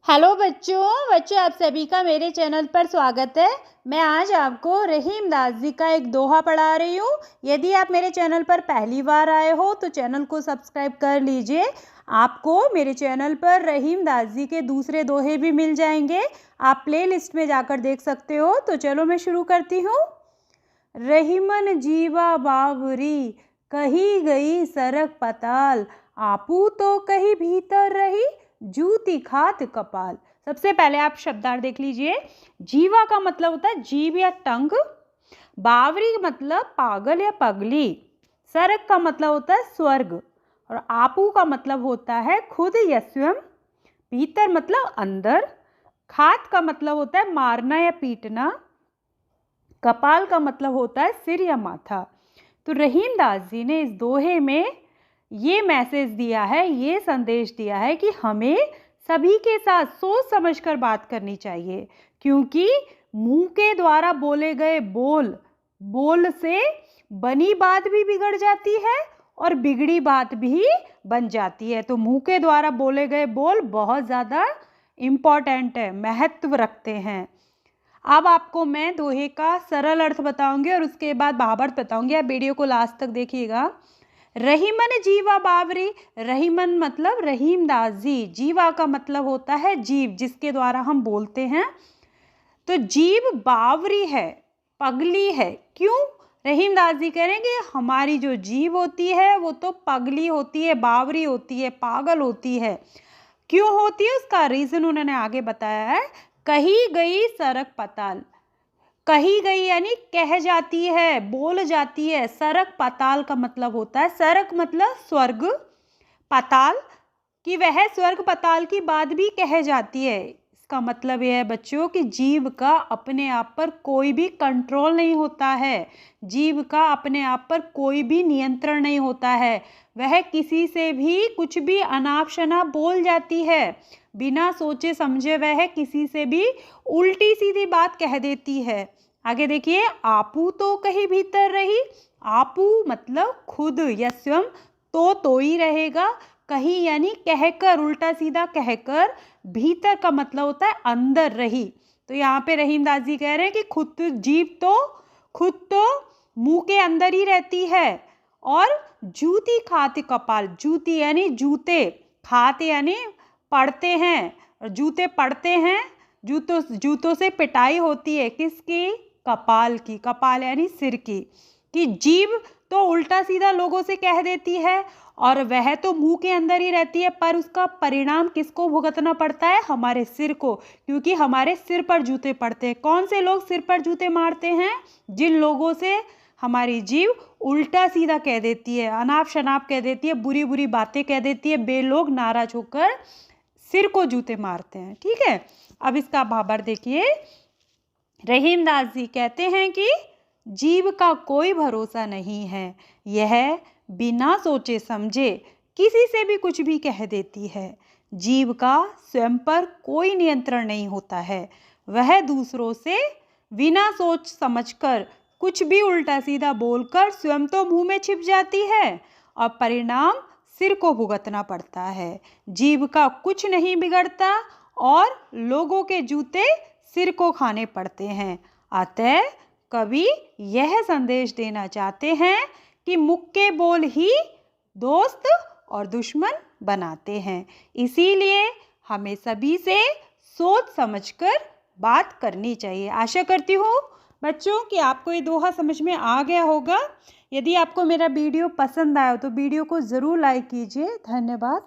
Hello बच्चों आप सभी का मेरे चैनल पर स्वागत है। मैं आज आपको रहीम दास जी का एक दोहा पढ़ा रही हूँ। यदि आप मेरे चैनल पर पहली बार आए हो तो चैनल को सब्सक्राइब कर लीजिए। आपको मेरे चैनल पर रहीम दास जी के दूसरे दोहे भी मिल जाएंगे। आप प्लेलिस्ट में जाकर देख सकते हो। तो चलो मैं शुरू करती हूँ। रहीमन जीवा बावरी, कही गई सरक पताल, आपू तो कहीं भीतर रही, जूती खात कपाल। सबसे पहले आप शब्दार्थ देख लीजिए। जीवा का मतलब होता है जीभ या टंग। बावरी मतलब पागल या पगली। सरक का मतलब होता है स्वर्ग। और आपू का मतलब होता है खुद या स्वयं। भीतर मतलब अंदर। खात का मतलब होता है मारना या पीटना। कपाल का मतलब होता है सिर या माथा। तो रहीम दास जी ने इस दोहे में ये मैसेज दिया है, ये संदेश दिया है कि हमें सभी के साथ सोच समझकर बात करनी चाहिए, क्योंकि मुंह के द्वारा बोले गए बोल से बनी बात भी बिगड़ जाती है और बिगड़ी बात भी बन जाती है। तो मुंह के द्वारा बोले गए बोल बहुत ज़्यादा इम्पॉर्टेंट है, महत्व रखते हैं। अब आपको मैं दोहे का सरल अर्थ बताऊंगी और उसके बाद भावार्थ बताऊंगी। आप वीडियो को लास्ट तक देखिएगा। रहीमन जीवा बावरी, रहीमन मतलब रहीम दास जी। जीवा का मतलब होता है जीव, जिसके द्वारा हम बोलते हैं। तो जीव बावरी है, पगली है। क्यों? रहीम दास जी कह रहे हैं कि हमारी जो जीव होती है वो तो पगली होती है, बावरी होती है, पागल होती है। क्यों होती है उसका रीजन उन्होंने आगे बताया है। कही गई सरक पताल, कही गई यानी कह जाती है, बोल जाती है। सरक पताल का मतलब होता है, सरक मतलब स्वर्ग, पताल कि वह स्वर्ग पताल की बात भी कह जाती है। इसका मतलब यह है बच्चों कि जीव का अपने आप पर कोई भी कंट्रोल नहीं होता है। जीव का अपने आप पर कोई भी नियंत्रण नहीं होता है। वह किसी से भी कुछ भी अनाप शनाप बोल जाती है। बिना सोचे समझे वह किसी से भी उल्टी सीधी बात कह देती है। आगे देखिए, आपू तो कहीं भीतर रही। आपू मतलब खुद या स्वयं, तो ही रहेगा। कहीं यानी कहकर, उल्टा सीधा कहकर। भीतर का मतलब होता है अंदर रही। तो यहाँ पे रहीम दास जी कह रहे हैं कि खुद तो मुंह के अंदर ही रहती है। और जूती खाती कपाल, जूती यानी जूते, खाते यानी पढ़ते हैं, और जूते पढ़ते हैं। जूतों से पिटाई होती है किसकी? कपाल की। कपाल यानी सिर की। कि जीभ तो उल्टा सीधा लोगों से कह देती है और वह तो मुंह के अंदर ही रहती है, पर उसका परिणाम किसको भुगतना पड़ता है? हमारे सिर को, क्योंकि हमारे सिर पर जूते पड़ते हैं। कौन से लोग सिर पर जूते मारते हैं? जिन लोगों से हमारी जीव उल्टा सीधा कह देती है, अनाप शनाप कह देती है, बुरी बुरी बातें कह देती है। वे लोग नाराज होकर सिर को जूते मारते हैं। ठीक है, अब इसका भावार्थ देखिए। रहीम दास जी कहते हैं कि जीव का कोई भरोसा नहीं है। यह बिना सोचे समझे किसी से भी कुछ भी कह देती है। जीव का स्वयं पर कोई नियंत्रण नहीं होता है। वह दूसरों से बिना सोच समझकर कुछ भी उल्टा सीधा बोलकर स्वयं तो मुंह में छिप जाती है और परिणाम सिर को भुगतना पड़ता है। जीव का कुछ नहीं बिगड़ता और लोगों के जूते सिर को खाने पड़ते हैं। अतः कवि यह संदेश देना चाहते हैं कि मुख के बोल ही दोस्त और दुश्मन बनाते हैं। इसीलिए हमें सभी से सोच समझकर बात करनी चाहिए। आशा करती हूँ बच्चों कि आपको ये दोहा समझ में आ गया होगा। यदि आपको मेरा वीडियो पसंद आया तो वीडियो को ज़रूर लाइक कीजिए। धन्यवाद।